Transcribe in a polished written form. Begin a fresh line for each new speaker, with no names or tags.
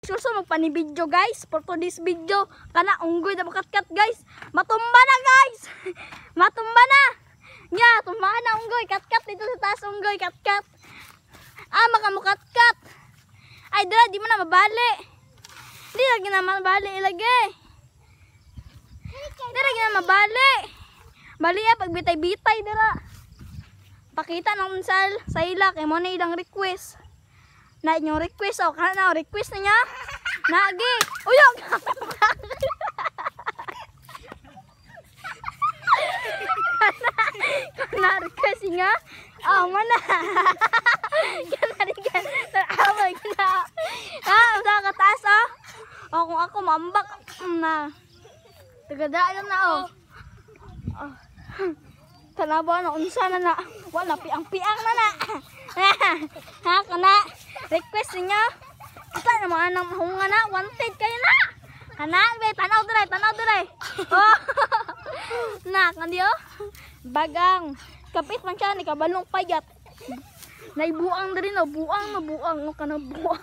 suso magpanibidyo guys. For today's video, kana unggoy na makatkat guys. Matumba na guys. Matumba na. Nya, tumba na unggoy. Katkat dito sa taas unggoy. Katkat. Ah, makamukatkat. Ay, dala, di mo na mabali. Di lagi na mabali ilagay. Di lagi na mabali. Bali ya, pagbitay-bitay dala. Pakita ng unsal sa ila kay mo na ilang request. Na inyong request o kana request na niya. Nagi. Uyog. Kana request niya. Oh, mana. Kana request. Away kana. Ah, sa kataas ah. O kung ako mambak na. Tagadaan na oh. Oh. Tanawa na unsa na na. Wala piang-piang na na. Ha kana request niya. Ika na mga anang mahunga na. Wanted kayo na. Kana be tanaw dire. Oh. Na kandiyo. Bagang kapit man siya ni kabalong payat. Naibuang diri no buang no kana buang.